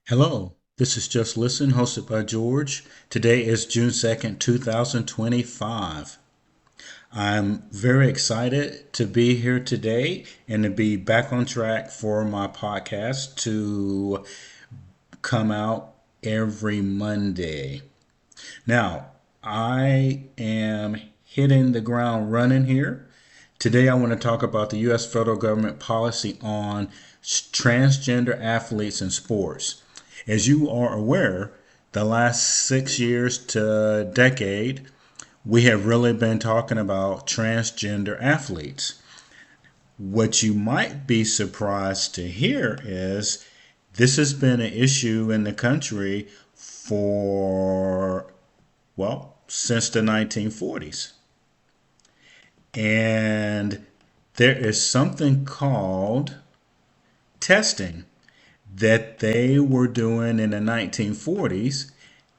Hello, this is Just Listen, hosted by George. Today is June 2nd, 2025. I'm very excited to be here today and to be back on track for my podcast to come out every Monday. Now, I am hitting the ground running here. Today, I want to talk about the U.S. federal government policy on transgender athletes in sports. As you are aware, the last 6 years to decade, we have really been talking about transgender athletes. What you might be surprised to hear is this has been an issue in the country for, well, since the 1940s. And there is something called testing that they were doing in the 1940s.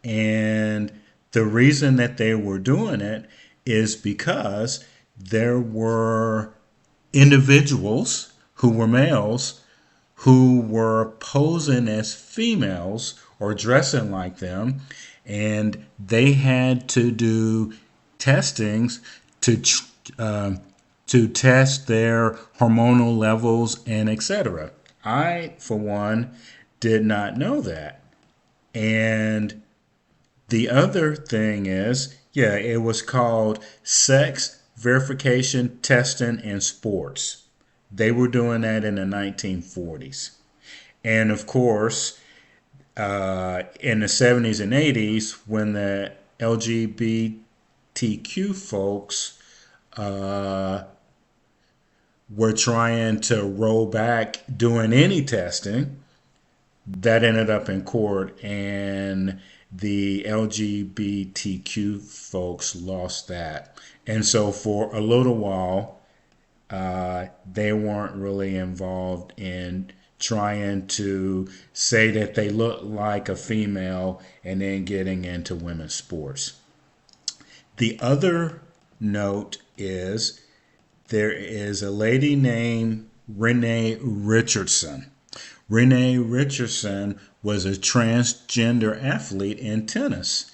And the reason that they were doing it is because there were individuals who were males who were posing as females or dressing like them, and they had to do testings to to test their hormonal levels and etc. I, for one, did not know that. And the other thing is, yeah, it was called sex verification testing in sports. They were doing that in the 1940s. And of course, in the 70s and 80s, when the LGBTQ folks uh, were trying to roll back doing any testing, that ended up in court, and the LGBTQ folks lost that. And so for a little while, they weren't really involved in trying to say that they look like a female and then getting into women's sports. The other note is there is a lady named Renee Richardson. Renee Richardson was a transgender athlete in tennis.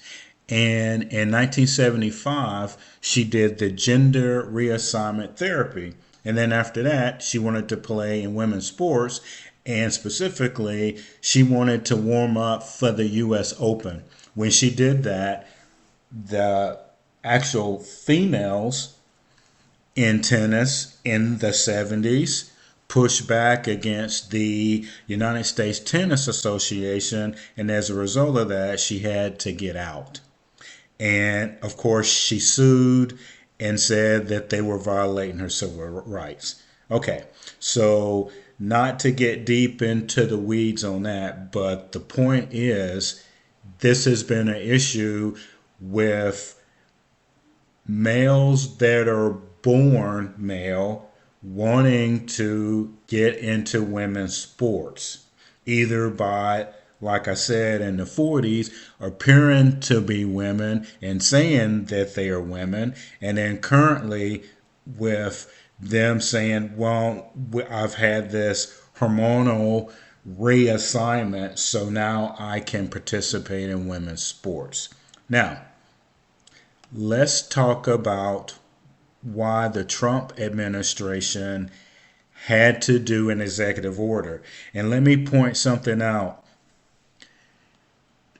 And in 1975, she did the gender reassignment therapy. And then after that, she wanted to play in women's sports. And specifically, she wanted to warm up for the U.S. Open. When she did that, the actual females in tennis in the 70s pushed back against the United States Tennis Association, and as a result of that, she had to get out. And of course, she sued and said that they were violating her civil rights. Okay, so not to get deep into the weeds on that, but the point is this has been an issue with males that are born male wanting to get into women's sports, either by, like I said, in the 40s, appearing to be women and saying that they are women, and then currently with them saying, well, I've had this hormonal reassignment, so now I can participate in women's sports. Now, let's talk about why the Trump administration had to do an executive order. And let me point something out.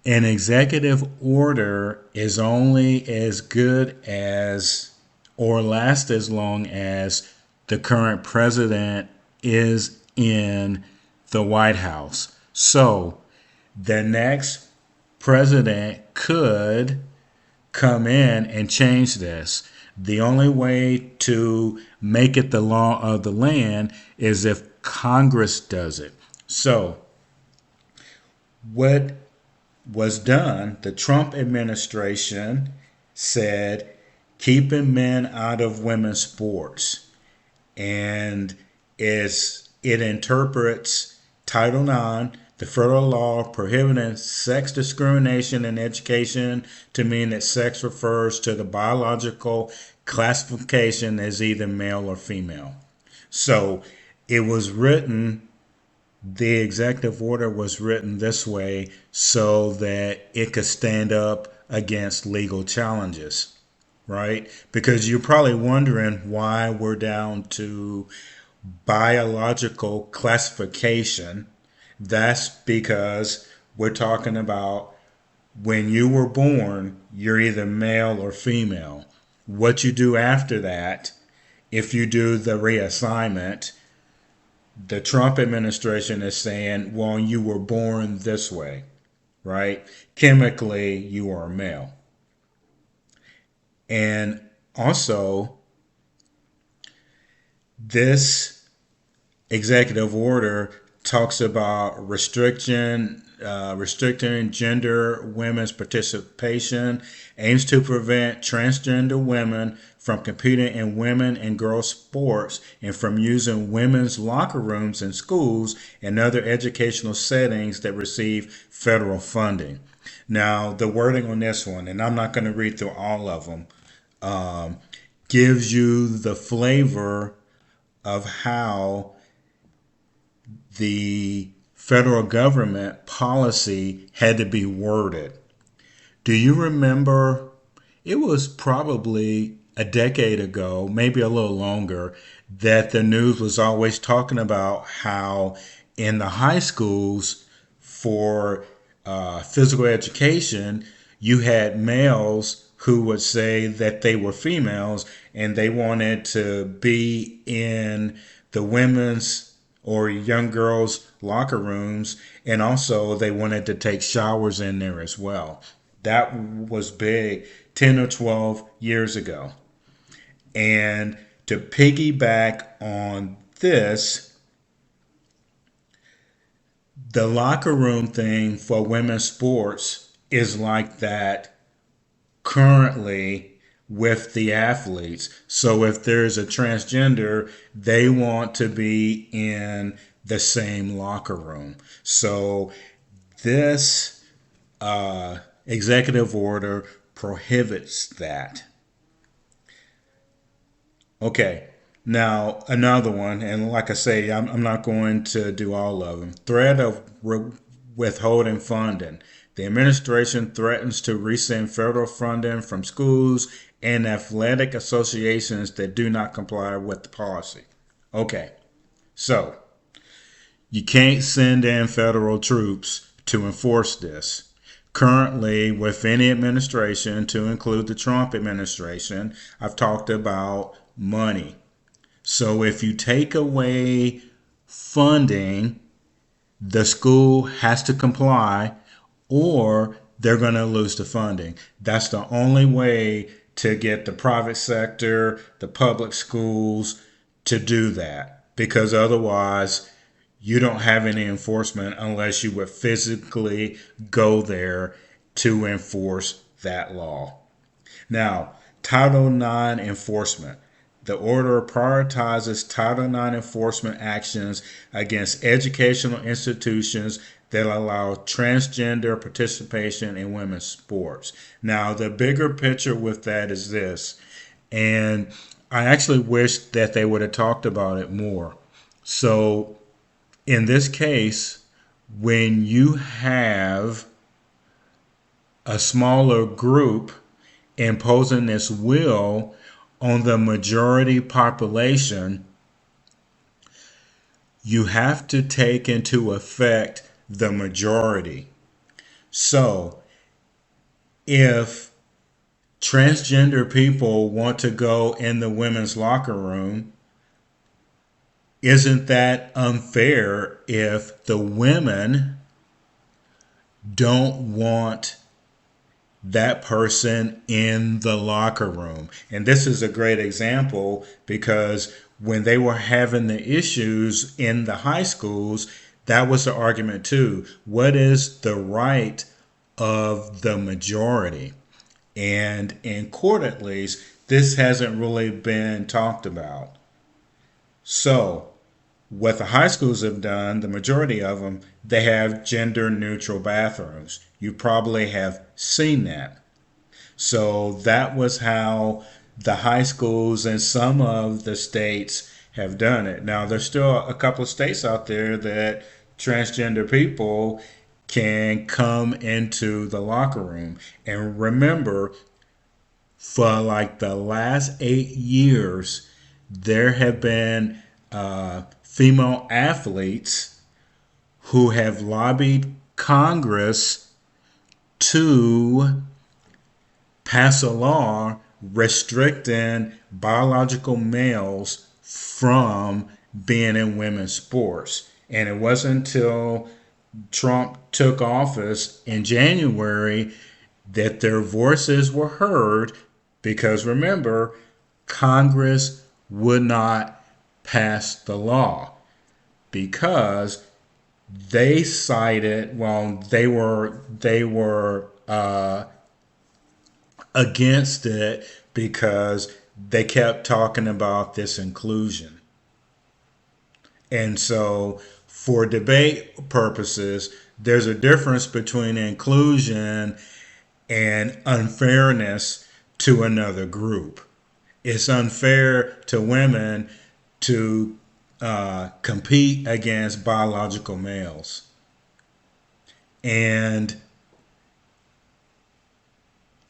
An executive order is only as good as or last as long as the current president is in the White House. So the next president could come in and change this. The only way to make it the law of the land is if Congress does it. So, what was done, the Trump administration said, keeping men out of women's sports. And it interprets Title IX, the federal law prohibiting sex discrimination in education, to mean that sex refers to the biological classification as either male or female. So it was written The executive order was written this way so that it could stand up against legal challenges, right? Because you're probably wondering why we're down to biological classification. That's because we're talking about when you were born, you're either male or female. What you do after that, if you do the reassignment, the Trump administration is saying, well, you were born this way, right? Chemically, you are male. And also, this executive order talks about restricting gender women's participation, aims to prevent transgender women from competing in women and girls sports and from using women's locker rooms in schools and other educational settings that receive federal funding. Now, the wording on this one, and I'm not going to read through all of them, gives you the flavor of how the federal government policy had to be worded. Do you remember? It was probably a decade ago, maybe a little longer, that the news was always talking about how in the high schools for physical education, you had males who would say that they were females and they wanted to be in the women's or young girls' locker rooms, and also they wanted to take showers in there as well. That was big 10 or 12 years ago. And to piggyback on this, the locker room thing for women's sports is like that currently with the athletes. So if there's a transgender, they want to be in the same locker room. So this executive order prohibits that. Okay, now another one, and like I say, I'm not going to do all of them. Threat of withholding funding. The administration threatens to rescind federal funding from schools and athletic associations that do not comply with the policy. Okay, so you can't send in federal troops to enforce this. Currently, with any administration, to include the Trump administration, I've talked about money. So if you take away funding, the school has to comply or they're going to lose the funding. That's the only way to get the private sector, the public schools to do that, because otherwise you don't have any enforcement unless you would physically go there to enforce that law. Now, Title IX enforcement. The order prioritizes Title IX enforcement actions against educational institutions that allow transgender participation in women's sports. Now, the bigger picture with that is this, and I actually wish that they would have talked about it more. So, in this case, when you have a smaller group imposing this will on the majority population, you have to take into effect the majority. So, if transgender people want to go in the women's locker room, isn't that unfair if the women don't want that person in the locker room? And this is a great example because when they were having the issues in the high schools, that was the argument too. What is the right of the majority? And in court, at least, this hasn't really been talked about. So, what the high schools have done, the majority of them, they have gender neutral bathrooms. You probably have seen that. So that was how the high schools in some of the states have done it. Now, there's still a couple of states out there that transgender people can come into the locker room. And remember, for like the last 8 years, there have been female athletes who have lobbied Congress to pass a law restricting biological males from being in women's sports. And it wasn't until Trump took office in January that their voices were heard, because remember, Congress would not pass the law because they cited, well, they were against it because they kept talking about this inclusion. And so, for debate purposes, there's a difference between inclusion and unfairness to another group. It's unfair to women to compete against biological males. And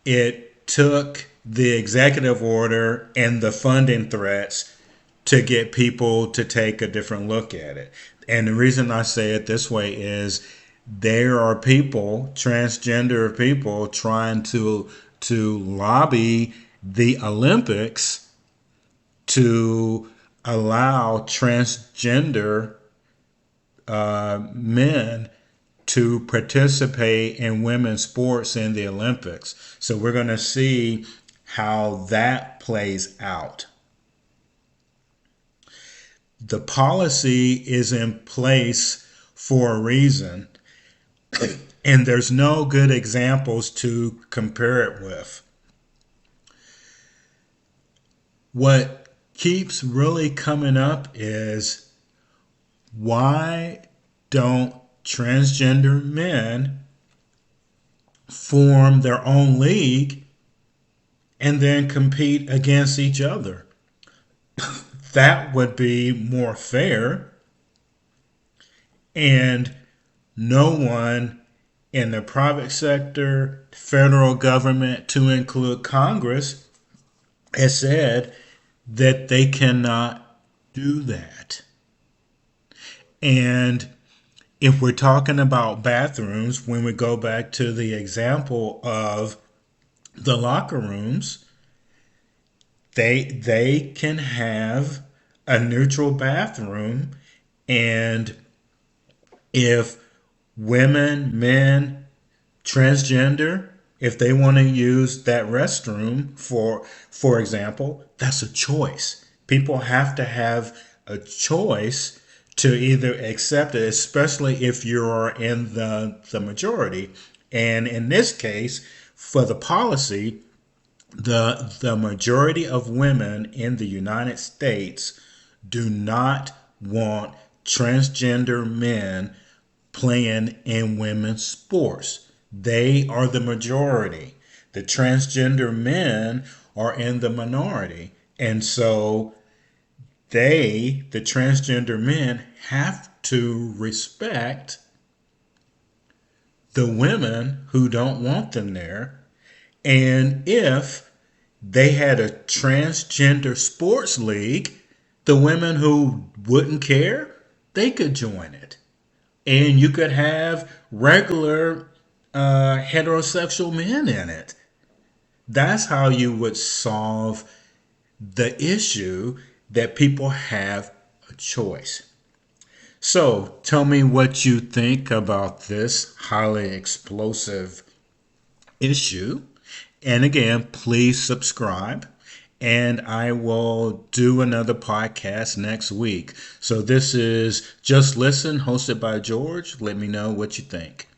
it took the executive order and the funding threats to get people to take a different look at it. And the reason I say it this way is there are people, transgender people, trying to lobby the Olympics to allow transgender men to participate in women's sports in the Olympics. So we're going to see how that plays out. The policy is in place for a reason, and there's no good examples to compare it with. What keeps really coming up is, why don't transgender men form their own league and then compete against each other? That would be more fair. And no one in the private sector, federal government, to include Congress, has said that they cannot do that. And if we're talking about bathrooms, when we go back to the example of the locker rooms, they can have a neutral bathroom, and if women, men, transgender, if they want to use that restroom for example, that's a choice. People have to have a choice to either accept it, especially if you're in the majority. And in this case, for the policy, the majority of women in the United States do not want transgender men playing in women's sports. They are the majority. The transgender men are in the minority. And so the transgender men, have to respect the women who don't want them there. And if they had a transgender sports league, the women who wouldn't care, they could join it. And you could have regular heterosexual men in it. That's how you would solve the issue, that people have a choice. So tell me what you think about this highly explosive issue. And again, please subscribe. And I will do another podcast next week. So this is Just Listen, hosted by George. Let me know what you think.